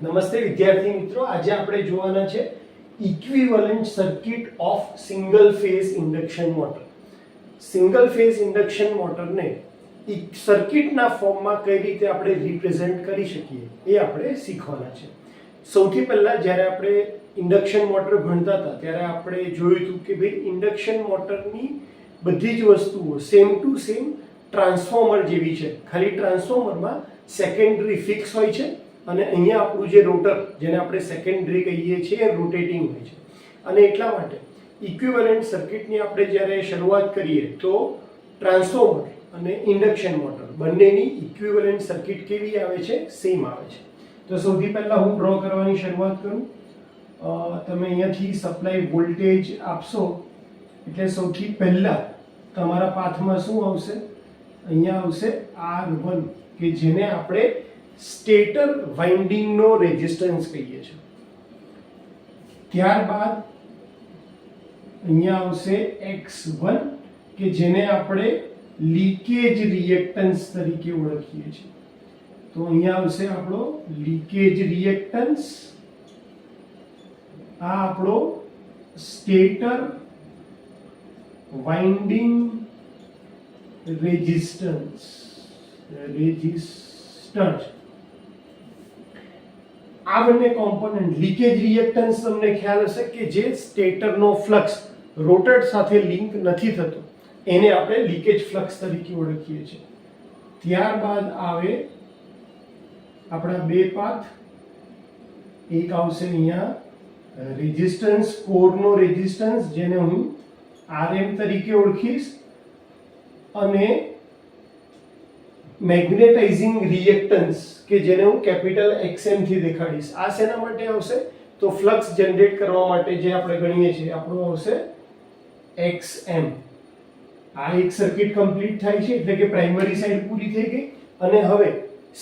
નમસ્તે વિદ્યાર્થી મિત્રો, આજે આપણે જોવાના છે equivalent circuit of single phase induction motor. Single phase induction મોટરને સર્કિટના ફોર્મમાં કઈ રીતે આપણે રિપ્રેઝન્ટ કરી શકીએ એ આપણે શીખવાના છે. સૌથી પહેલા જ્યારે આપણે ઇન્ડક્શન મોટર ભણતા હતા ત્યારે આપણે જોયું હતું કે ભાઈ ઇન્ડક્શન મોટરની બધી જ વસ્તુઓ સેમ ટુ સેમ ટ્રાન્સફોર્મર જેવી છે, ખાલી ટ્રાન્સફોર્મરમાં સેકન્ડરી ફિક્સ હોય છે અને અહીંયા આપણું જે રોટર જેને આપણે સેકન્ડરી કહીએ છીએ એ રોટેટિંગ હોય છે. અને એટલા માટે ઇક્વિવેલન્ટ સર્કિટની આપણે જ્યારે શરૂઆત કરીએ તો ટ્રાન્સફોર્મર અને ઇન્ડક્શન મોટર બંનેની ઇક્વિવેલન્ટ સર્કિટ કેવી આવે છે? સેમ આવે છે. તો સૌથી પહેલા હું ડ્રો કરવાની શરૂઆત કરું. તમે અહીંયાથી સપ્લાય વોલ્ટેજ આપશો એટલે સૌથી પહેલા તમારા પાથમાં શું આવશે? અહીંયા આવશે R1 કે જેને આપણે સ્ટેટર વાઇન્ડિંગનો રેઝિસ્ટન્સ કહીએ છીએ. ત્યારબાદ અહીંયા આવશે X1 કે જેને આપણે લીકેજ રિએક્ટન્સ તરીકે ઓળખીએ છીએ. તો અહીંયા આવશે આપણો લીકેજ રિએક્ટન્સ, આ આપણો સ્ટેટર વાઇન્ડિંગ રેઝિસ્ટન્સ. આ બંને કોમ્પોનન્ટ લીકેજ રિએક્ટન્સ તમને ખ્યાલ હશે કે જે સ્ટેટરનો ફ્લક્સ રોટર સાથે લિંક નથી થતો એને આપણે લીકેજ ફ્લક્સ તરીકે ઓળખીએ છીએ. ત્યારબાદ આવે આપણા બે પાથ. એક આવશે અહીંયા રેઝિસ્ટન્સ, કોરનો રેઝિસ્ટન્સ જેને હું RM તરીકે ઓળખીશ, અને મેગ્નેટાઇઝિંગ રિએક્ટન્સ કે જેને હું કેપિટલ XM થી દેખાડીશ. આ શેના માટે આવશે? તો ફ્લક્સ જનરેટ કરવા માટે જે આપણે ગણીએ છીએ આપણો આવશે XM. આ એક સર્કિટ કમ્પ્લીટ થાય છે એટલે કે પ્રાઇમરી સાઈડ પૂરી થઈ ગઈ. અને હવે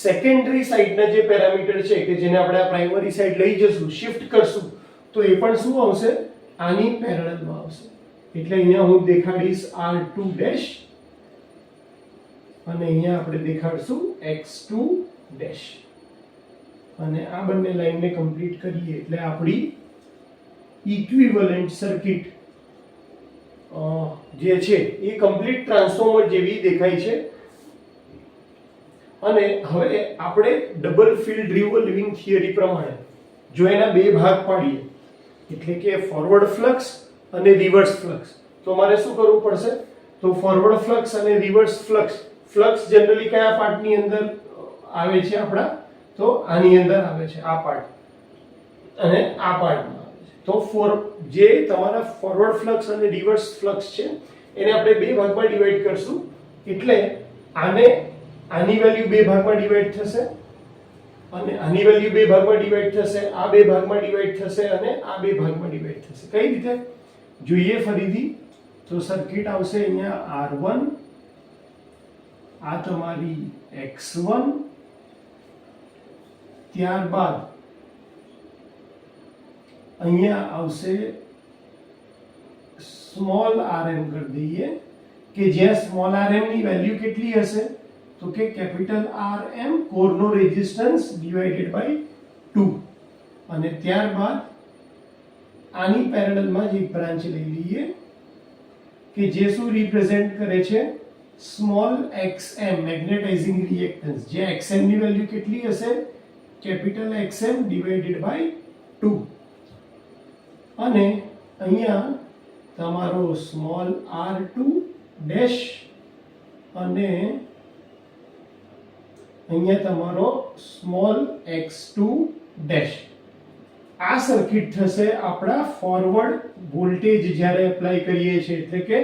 સેકન્ડરી સાઈડના જે પેરામીટર છે કે જેને આપણે આ પ્રાઇમરી સાઈડ લઈ જશું, શિફ્ટ કરશું, તો એ પણ શું આવશે? આની પેરેલલમાં આવશે. એટલે અહીંયા હું દેખાડીશ R2 ડેશ અને અહીંયા આપણે દેખાડશું X2 ડેશ. અને આ બંને લાઈનને કમ્પ્લીટ કરીએ એટલે આપણી ઇક્વિવેલન્ટ સર્કિટ જે છે એ કમ્પ્લીટ ટ્રાન્સફોર્મર જેવી દેખાય છે. અને હવે આપણે ડબલ ફિલ્ડ રિવોલ્વિંગ થિયરી પ્રમાણે જો એના બે ભાગ પાડીએ એટલે કે ફોરવર્ડ ફ્લક્સ અને રિવર્સ ફ્લક્સ, તો મારે શું કરવું પડશે? તો ફોરવર્ડ ફ્લક્સ અને રિવર્સ ફ્લક્સ, ફ્લક્સ જનરલી કયા પાર્ટની અંદર આવે છે આપણા? તો આની અંદર આવે છે, આ પાર્ટ અને આ પાર્ટમાં આવે છે. તો જે તમારા ફોરવર્ડ ફ્લક્સ અને રિવર્સ ફ્લક્સ છે એને આપણે બે ભાગમાં ડિવાઈડ કરશું. એટલે આની વેલ્યુ બે ભાગમાં ડિવાઈડ થશે અને આની વેલ્યુ બે ભાગમાં ડિવાઈડ થશે, આ બે ભાગમાં ડિવાઈડ થશે અને આ બે ભાગમાં ડિવાઈડ થશે. કઈ રીતે જોઈએ ફરીથી? તો સર્કિટ આવશે અહીંયા R1, આ તમારી X1, ત્યારબાદ અહીંયા આવશે સ્મોલ rm કરી દઈએ કે જ્યાં સ્મોલ rm ની વેલ્યુ કેટલી હશે? તો કે કેપિટલ RM કોરનો રેઝિસ્ટન્સ ડિવાઇડેડ બાય 2. અને ત્યારબાદ આની પેરેલલમાં જ એક બ્રાન્ચ લઈ લઈએ કે જે શું રિપ્રેઝન્ટ કરે છે? Small XM magnetizing reactance. જે XM ની વેલ્યુ કેટલી હશે? Capital XM divided by 2. અને અહીંયા તમારો સ્મોલ R2 ડેશ અને અહીંયા તમારો સ્મોલ X2 ડેશ. આ સર્કિટ થશે આપણા ફોરવર્ડ વોલ્ટેજ જ્યારે એપ્લાય કરીએ છીએ એટલે કે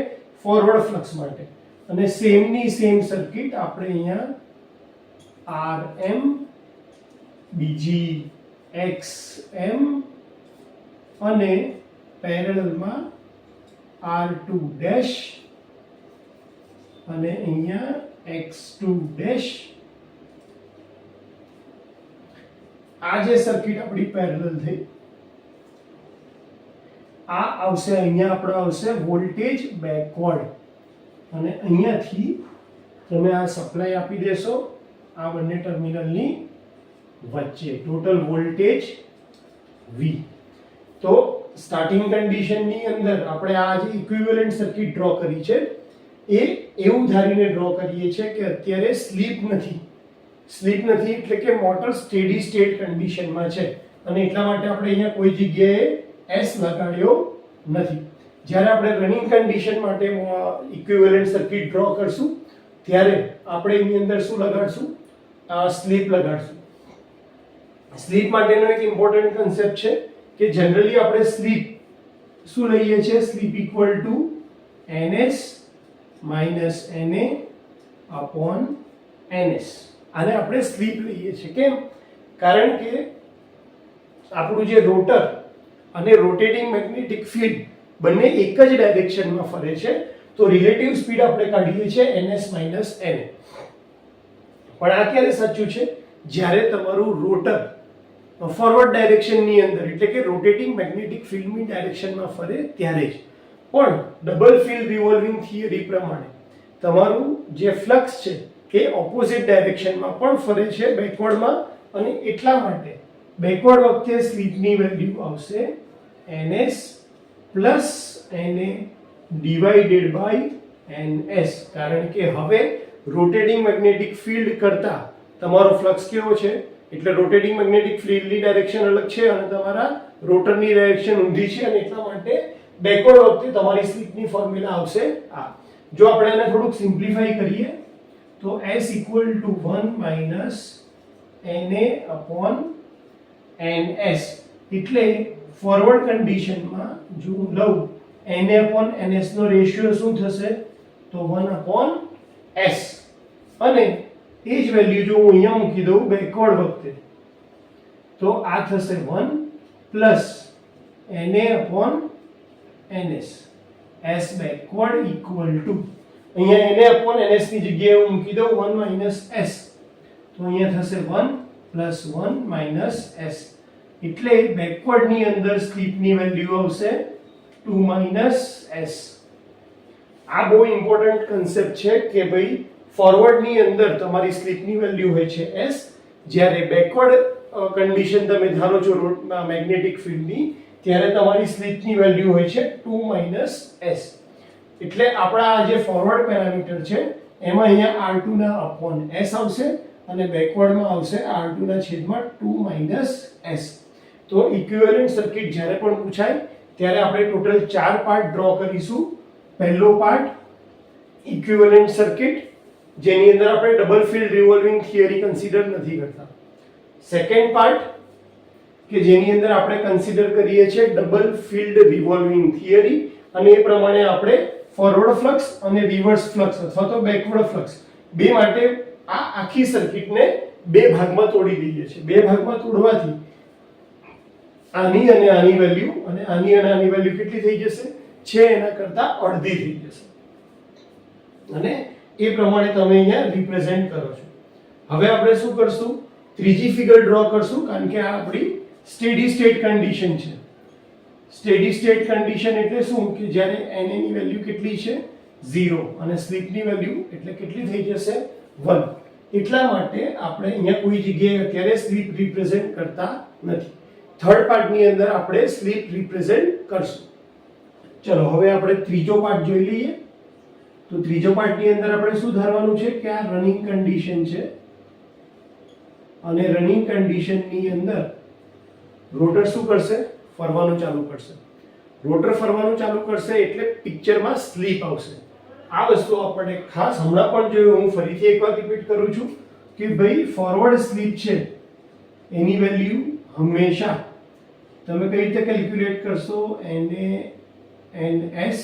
ફોરવર્ડ ફ્લક્સ માટે. અને સેમ ની સેમ સર્કિટ આપણે અહીંયા RM, બીજી XM અને પેરેલલમાં R2 ડેશ અને અહીંયા X2 ડેશ. આ જે સર્કિટ આપણી પેરેલલ થઈ, આ આવશે અહીંયા આપણો આવશે વોલ્ટેજ બેકવર્ડ. અને અહીંયાથી તમે આ સપ્લાય આપી દેશો આ બંને ટર્મિનલની વચ્ચે ટોટલ વોલ્ટેજ V. તો સ્ટાર્ટિંગ કન્ડિશનની અંદર આપણે આ જે ઇક્વિવેલન્ટ સર્કિટ ડ્રો કરી છે એ એવું ધારીને ડ્રો કરીએ છીએ કે અત્યારે સ્લીપ નથી એટલે કે મોટર સ્ટેડી સ્ટેટ કન્ડિશનમાં છે અને એટલા માટે આપણે અહીંયા કોઈ જગ્યાએ S લગાડ્યો નથી. જ્યારે આપણે રનિંગ કન્ડિશન માટે ઇક્વિવેલન્ટ સર્કિટ ડ્રો કરશું ત્યારે આપણે એની અંદર શું લગાડશું? સ્લીપ લગાડશું. સ્લીપ માટેનો એક ઇમ્પોર્ટન્ટ કન્સેપ્ટ છે કે જનરલી આપણે સ્લીપ શું લઈએ છીએ? Slip equal to ns minus na upon ns. આને આપણે સ્લીપ લઈએ છીએ. કેમ? કારણ કે આપણું જે રોટર અને રોટેટિંગ મેગ્નેટિક ફિલ્ડ બંને એક જ ડાયરેક્શનમાં ફરે છે તો રિલેટિવ સ્પીડ આપણે કાઢીએ છીએ ns માઇનસ na. પણ આ ક્યારે સાચું છે? જ્યારે તમારું રોટર ફોરવર્ડ ડાયરેક્શનની અંદર એટલે કે રોટેટિંગ મેગ્નેટિક ફિલ્ડની ડાયરેક્શનમાં ફરે ત્યારે જ. પણ ડબલ ફિલ્ડ રિવોલ્વિંગ થિયરી પ્રમાણે તમારું જે ફ્લક્સ છે એ ઓપોઝિટ ડાયરેક્શનમાં પણ ફરે છે બેકવર્ડમાં અને એટલા માટે બેકવર્ડ વખતે સ્લીપની વેલ્યુ આવશે ns plus na divided by ns. કારણ કે હવે રોટેટિંગ મેગ્નેટિક ફિલ્ડ કરતા તમારો ફ્લક્સ કેવો છે? એટલે રોટેટિંગ મેગ્નેટિક ફિલ્ડની ડાયરેક્શન અલગ છે અને તમારા રોટરની ડાયરેક્શન ઊંધી છે અને એટલા માટે બેકવર્ડ વખતે તમારી સ્લીપની ફોર્મ્યુલા આવશે આ. જો આપણે એને થોડુંક સિમ્પ્લિફાઈ કરીએ તો s equal to 1 minus na upon ns. એટલે ફોરવર્ડ કન્ડિશનમાં જો હું લઉં na અપોન ns નો રેશિયો શું થશે? તો 1 અપોન s. અને એ જ વેલ્યુ જો હું અહીંયા મૂકી દઉં બેકવર્ડ વખતે તો આ થશે 1 plus na upon ns. s backward equal to અહીંયા na અપોન ns ની જગ્યાએ હું મૂકી દઉં 1 માઇનસ s તો અહીંયા થશે 1 પ્લસ 1 માઇનસ s. એટલે બેકવર્ડની અંદર સ્લીપની વેલ્યુ આવશે 2 માઇનસ s. આ બહુ ઇમ્પોર્ટન્ટ કન્સેપ્ટ છે કે ભાઈ ફોરવર્ડની અંદર તમારી સ્લીપની વેલ્યુ હોય છે s, જ્યારે બેકવર્ડ કન્ડિશન તમે ધારો છો મેગ્નેટિક ફિલ્ડની ત્યારે તમારી સ્લીપની વેલ્યુ હોય છે 2 માઇનસ s. એટલે આપણા આ જે ફોરવર્ડ પેરામીટર છે એમાં અહીંયા r2 ના અપોન s આવશે અને બેકવર્ડમાં આવશે r2 ના છેદમાં 2 માઇનસ s. તો ઇક્વિવેલન્ટ સર્કિટ જ્યારે પણ પૂછાય ત્યારે આપણે ટોટલ 4 પાર્ટ ડ્રો કરીશું. પહેલો પાર્ટ ઇક્વિવેલન્ટ સર્કિટ જેની અંદર આપણે double field revolving theory consider નથી કરતા. સેકન્ડ પાર્ટ કે જેની અંદર આપણે કન્સિડર કરીએ છીએ ડબલ ફિલ્ડ રિવોલ્વિંગ થિયરી અને એ પ્રમાણે આપણે ફોરવર્ડ ફ્લક્સ અને રિવર્સ ફ્લક્સ અથવા તો બેકવર્ડ ફ્લક્સ બે માટે આ આખી સર્કિટને બે ભાગમાં તોડી દઈએ છીએ. બે ભાગમાં તોડવાથી આની અને આની વેલ્યુ અને આની વેલ્યુ કેટલી થઈ જશે? છે એના કરતા અડધી થઈ જશે અને એ પ્રમાણે તમે અહીંયા રિપ્રેઝેન્ટ કરો છો. હવે આપણે શું કરશું? ત્રીજી ફિગર ડ્રો કરશું કારણ કે આ આપણી સ્ટેડી સ્ટેટ કન્ડિશન છે. સ્ટેડી સ્ટેટ કન્ડિશન એટલે શું? કે જ્યારે na ની વેલ્યુ કેટલી છે? 0 અને સ્લીપની વેલ્યુ એટલે કેટલી થઈ જશે? 1. એટલા માટે આપણે અહીંયા કોઈ જગ્યાએ અત્યારે સ્લીપ રિપ્રેઝેન્ટ કરતા નથી. થર્ડ પાર્ટની અંદર આપણે સ્લીપ રિપ્રેઝેન્ટ કરશું. ચલો હવે આપણે ત્રીજો પાર્ટ જોઈ લઈએ. તો ત્રીજો પાર્ટની અંદર આપણે શું ધારવાનું છે કે આ રનિંગ કન્ડિશન છે અને રનિંગ કન્ડિશનની અંદર રોટર શું કરશે? ફરવાનું ચાલુ કરશે. રોટર ફરવાનું ચાલુ કરશે એટલે પિક્ચરમાં સ્લીપ આવશે. આ વસ્તુ આપણે ખાસ હમણાં પણ જોયું, હું ફરીથી એકવાર રિપીટ કરું છું કે ભાઈ ફોરવર્ડ સ્લીપ છે એની વેલ્યુ હંમેશા તમે કઈ રીતે કેલ્ક્યુલેટ કરશો? ns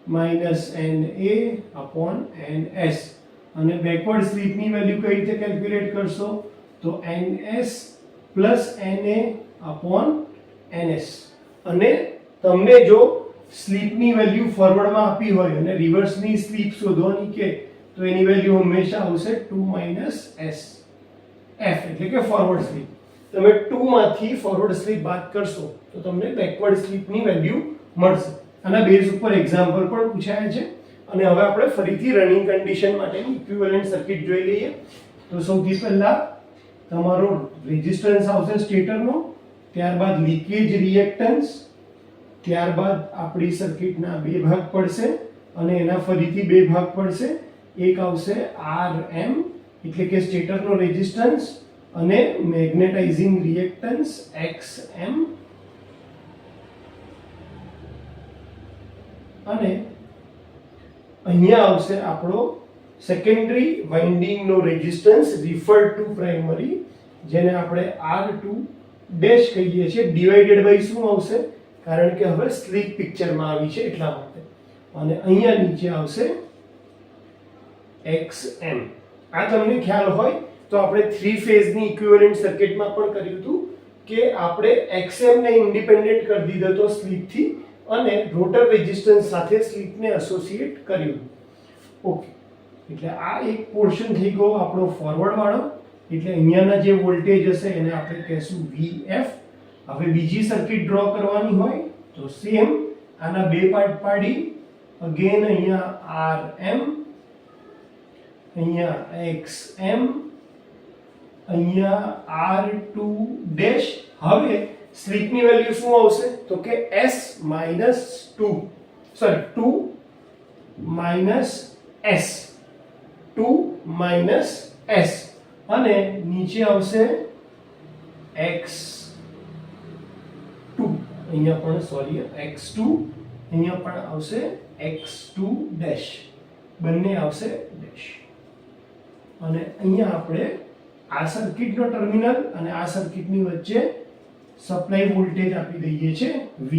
minus na upon ns. અને બેકવર્ડ સ્લીપની વેલ્યુ કઈ રીતે કેલ્ક્યુલેટ કરશો? તો ns plus na upon ns. અને તમને જો સ્લીપની વેલ્યુ ફોરવર્ડમાં આપી હોય અને રિવર્સની સ્લીપ શોધવાની કે તો એની વેલ્યુ હંમેશા આવશે 2 માઇનસ s f એટલે કે ફોરવર્ડ સ્લીપ. તમે 2 માંથી ફોરવર્ડ સ્લીપ બાદ કરશો તો તમને બેકવર્ડ સ્લીપની વેલ્યુ મળશે. આના બેઝ ઉપર એક્ઝામ્પલ પણ પૂછાયા છે. અને હવે આપણે ફરીથી રનિંગ કન્ડિશન માટેની ઇક્વિવેલન્ટ સર્કિટ જોઈ લઈએ. તો સૌથી પહેલા તમારો રેઝિસ્ટન્સ આવશે સ્ટેટરનો, ત્યારબાદ લીકેજ રિએક્ટન્સ, ત્યારબાદ આપણી સર્કિટના બે ભાગ પડશે અને એના ફરીથી બે ભાગ પડશે. એક આવશે Rm એટલે કે સ્ટેટરનો રેઝિસ્ટન્સ અને મેગ્નેટાઇઝિંગ રિએક્ટન્સ Xm, અને અહીંયા આવશે આપણો સેકન્ડરી વાઇન્ડિંગનો રેઝિસ્ટન્સ રિફર ટુ પ્રાઇમરી, જેને આપણે R2 ડેશ કહીએ છીએ, ડિવાઇડેડ બાય શું આવશે, કારણ કે હવે સ્લીપ પિક્ચરમાં આવી છે એટલા માટે, અને અહીંયા નીચે આવશે Xm. આ તમને ખ્યાલ હોય તો આપણે 3 ફેઝની ઇક્વિવેલન્ટ સર્કિટમાં પણ કર્યું હતું કે આપણે Xm ને ઇન્ડિપેન્ડન્ટ કરી દીધો તો સ્લીપથી અને રોટર રેઝિસ્ટન્સ સાથે સ્લીપને એસોસિએટ કર્યું. ઓકે, એટલે આ એક પોર્શન થઈ ગયો આપણો ફોરવર્ડ વાળો. એટલે અહીંયાના જે વોલ્ટેજ હશે એને આપણે કહેશું Vf. હવે બીજી સર્કિટ ડ્રો કરવાની હોય તો સેમ આના બે પાર્ટ પાડી, અગેન અહીંયા Rm, અહીંયા Xm, અહીંયા R2 ડેશ. હવે સ્લીપની વેલ્યુ શું આવશે તો કે S minus 2 minus S, અને નીચે આવશે X2, અહીંયા પણ સોરી X2, અહીંયા પણ આવશે X2 ડેશ, બંને આવશે ડેશ. અને અહીંયા આપણે આ સર્કિટનો ટર્મિનલ અને આ સર્કિટની વચ્ચે સપ્લાય વોલ્ટેજ આપી દઈએ છીએ V.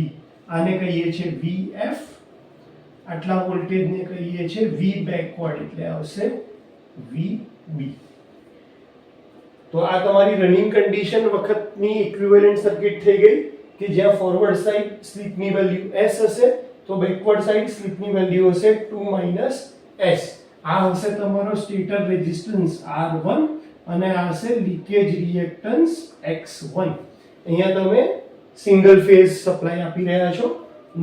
આને કહીએ છીએ Vf, આટલા વોલ્ટેજને કહીએ છીએ V બેકવર્ડ, એટલે આવશે VB. તો આ તમારી રનિંગ કન્ડિશન વખતની ઇક્વિવેલન્ટ સર્કિટ થઈ ગઈ કે જ્યાં ફોરવર્ડ સાઈડ સ્લીપની વેલ્યુ S હશે તો બેકવર્ડ સાઈડ સ્લીપની વેલ્યુ હશે 2 minus S. આ હશે તમારો સ્ટેટર રેઝિસ્ટન્સ R1 અને આ હશે લીકેજ રિએક્ટન્સ X1. અહીંયા તમે સિંગલ ફેઝ સપ્લાય આપી રહ્યા છો.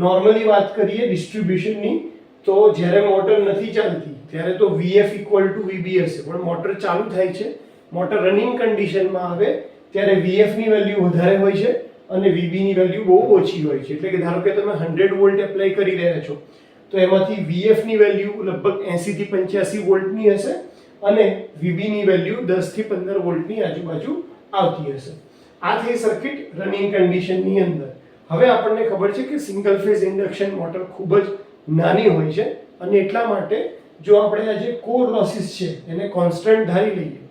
નોર્મલી વાત કરીએ ડિસ્ટ્રીબ્યુશનની તો જ્યારે મોટર નથી ચાલતી ત્યારે તો Vf = VB હશે, પણ મોટર ચાલુ થાય છે, મોટર રનિંગ કન્ડિશનમાં આવે ત્યારે Vf ની વેલ્યુ વધારે હોય છે અને VB ની વેલ્યુ બહુ ઓછી હોય છે. એટલે કે ધારો કે તમે 100 વોલ્ટ એપ્લાય કરી રહ્યા છો તો એમાંથી Vf ની વેલ્યુ લગભગ 80 થી 85 વોલ્ટની હશે અને VB ની વેલ્યુ 10 થી 15 વોલ્ટની આજુબાજુ આવતી હશે. આ થઈ સર્કિટ રનિંગ કન્ડિશનની અંદર. હવે આપણને ખબર છે કે સિંગલ ફેઝ ઇન્ડક્શન મોટર ખૂબ જ નાની હોય છે અને એટલા માટે જો આપણે આ જે કોર લોસીસ છે એને કોન્સ્ટન્ટ ધારી લઈએ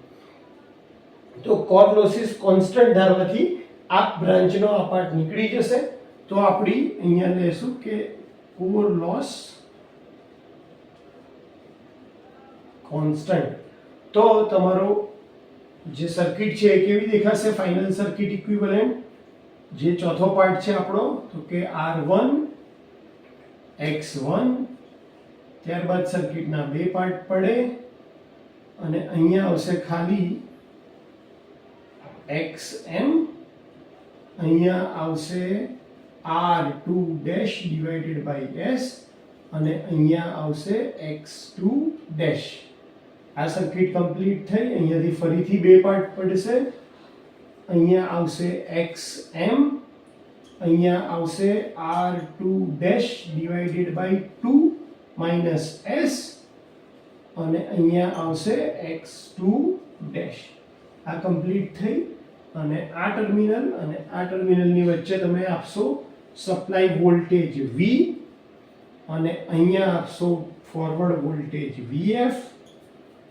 તો કોર લોસીસ કોન્સ્ટન્ટ ધારવાથી આ બ્રાન્ચનો આ પાર્ટ નીકળી જશે. તો આપણી અહીંયા લેશું કે કોર લોસ કોન્સ્ટન્ટ. તો તમારો જે સર્કિટ છે એ કેવી દેખાશે ફાઇનલ સર્કિટ ઇક્વિવેલન્ટ? જે ચોથો પાર્ટ છે આપણો તો કે R1 X1, ત્યારબાદ સર્કિટના બે પાર્ટ પડે અને અહીંયા આવશે ખાલી Xm, અહીંયા આવશે R2 dash divided by S અને અહીંયા આવશે X2 ડેશ. આ સર્કિટ કમ્પ્લીટ થઈ. અહીંયાથી ફરીથી બે પાર્ટ પડશે, અહીંયા આવશે Xm, અહીંયા આવશે R2 dash divided by 2 minus S અને અહીંયા આવશે X2 ડેશ. આ કમ્પ્લીટ થઈ અને આ ટર્મિનલ અને આ ટર્મિનલની વચ્ચે તમે આપશો સપ્લાય વોલ્ટેજ V અને અહીંયા આપશો ફોરવર્ડ વોલ્ટેજ Vf,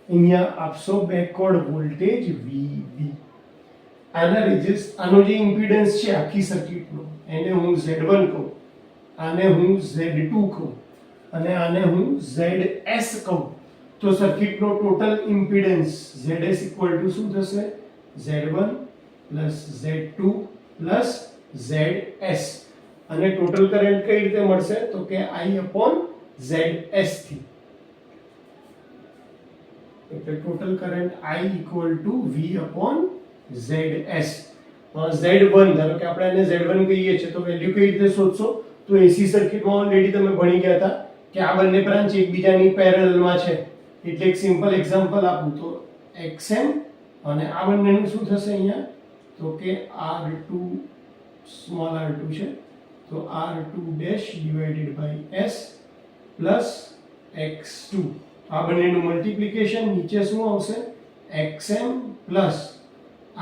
અહીંયા આપશો બેકવર્ડ વોલ્ટેજ VB. આનો જે ઇમ્પિડન્સ છે આખી સર્કિટનો એને હું Z1 કહું, આને હું Z2 કહું અને આને હું ZS કહું. તો સર્કિટનો ટોટલ ઇમ્પિડન્સ ZS = શું થશે? Z1 + Z2 + ZS. અને ટોટલ કરંટ કઈ રીતે મળશે તો કે I/ZS થી. એટલે total current I = V/ZS. Z1 ધારો કે આપણે આને Z1 કહીએ છીએ તો વેલ્યુ કઈ રીતે શોધશો? તો AC સર્કિટમાં ઓલરેડી તમે ભણી ગયા હતા કે આ બંને બ્રાન્ચ એકબીજાની પેરેલલમાં છે. એટલે એક સિમ્પલ એક્ઝામ્પલ આપું તો Xm અને આ બંનેનું શું થશે અહીંયા તો કે r2 સ્મોલ r2 છે તો r2 dash divided by s plus x2 આ બંનેનું મલ્ટીપ્લિકેશન નીચે શું આવશે xm plus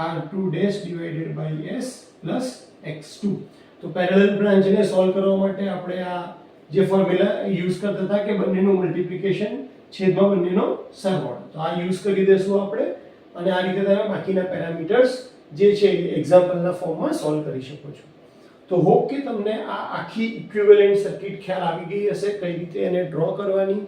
r2 dash divided by s plus x2 તો પેરેલલ બ્રાન્ચને સોલ્વ કરવા માટે આપણે આ જે ફોર્મ્યુલા યુઝ કરતા હતા કે બંનેનું મલ્ટીપ્લિકેશન છેદમાં બંનેનો સરવાળો તો આ યુઝ કરી દેશું આપણે અને આ રીતે તમે બાકીના પેરામીટર્સ જે છે એક્ઝામ્પલના ફોર્મમાં સોલ્વ કરી શકો છો તો હોપ કે તમને આ આખી ઇક્વિવેલન્ટ સર્કિટ ખ્યાલ આવી ગઈ હશે કઈ રીતે એને ડ્રો કરવાની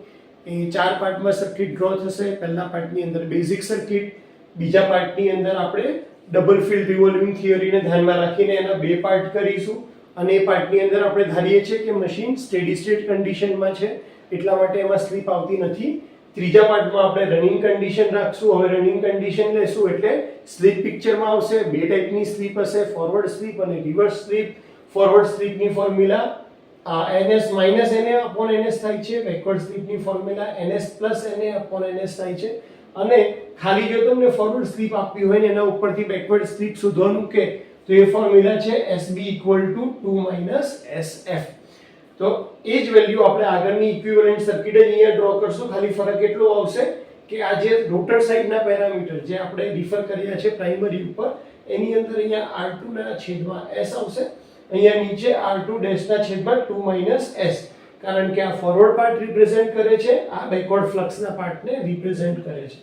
એ 4 પાર્ટમાં સર્કિટ ડ્રો થશે પહેલા પાર્ટની અંદર બેઝિક સર્કિટ બીજા પાર્ટની અંદર આપણે ડબલ ફિલ્ડ રિવોલ્વિંગ થિયરીને ધ્યાનમાં રાખીને એના 2 પાર્ટ કરીશું અને એ પાર્ટની અંદર આપણે ધારીએ છીએ કે મશીન સ્ટેડી સ્ટેટ કન્ડિશનમાં છે એટલા માટે એમાં સ્લીપ આવતી નથી ત્રીજા પાર્ટમાં આપણે રનિંગ કન્ડિશન રાખશું હવે રનિંગ કન્ડિશન લેશું એટલે સ્લીપ પિક્ચરમાં આવશે બે ટાઈપની સ્લીપ હશે ફોરવર્ડ સ્લીપ અને રિવર્સ સ્લીપ ફોરવર્ડ સ્લીપની ફોર્મ્યુલા ns na ns થાય છે બેકવર્ડ સ્લીપની ફોર્મ્યુલા ns na ns થાય છે અને ખાલી જો તમને ફોરવર્ડ સ્લીપ આપી હોય ને એના ઉપરથી બેકવર્ડ સ્લીપ શોધવાનું કે તો એ ફોર્મ્યુલા છે SB = 2 - SF તો એ જ વેલ્યુ આપણે આગળની ઇક્વિવેલન્ટ સર્કિટ જ અહીંયા ડ્રો કરશું ખાલી ફરક એટલો આવશે કે આ જે રોટર સાઈડના પેરામીટર જે આપણે રિફર કર્યા છે પ્રાઇમરી ઉપર એની અંદર અહીંયા R2 ના છેદમાં S આવશે અહીંયા નીચે R2 ડેશ ના છેદમાં 2 - S કારણ કે આ ફોરવર્ડ પાર્ટ રિપ્રેઝેન્ટ કરે છે આ બેકવર્ડ ફ્લક્સના પાર્ટને રિપ્રેઝેન્ટ કરે છે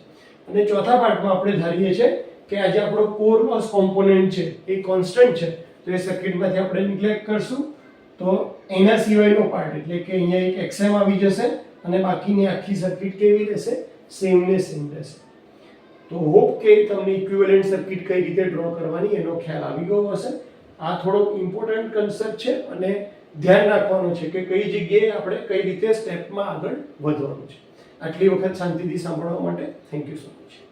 અને ચોથા પાર્ટમાં આપણે ધારીએ છીએ કે આજે આપણો કોર લોસ કોમ્પોનન્ટ છે એ કોન્સ્ટન્ટ છે તો એ સર્કિટમાંથી આપણે નિગ્લેક્ટ કરશું તો એના સિવાયનો પાર્ટ એટલે કે અહીંયા એક XM આવી જશે અને બાકીની આખી સર્કિટ કેવી રહેશે સેમ ને સેમ રહેશે તો હોપ કે તમને ઇક્વિવેલન્ટ સર્કિટ કઈ રીતે ડ્રો કરવાની એનો ખ્યાલ આવી ગયો હશે આ થોડો ઇમ્પોર્ટન્ટ કન્સેપ્ટ છે અને ધ્યાન રાખવાનું છે કે કઈ જગ્યાએ આપણે કઈ રીતે સ્ટેપમાં આગળ વધવાનું છે આટલી વખત શાંતિથી સાંભળવા માટે થેન્ક યુ સો મચ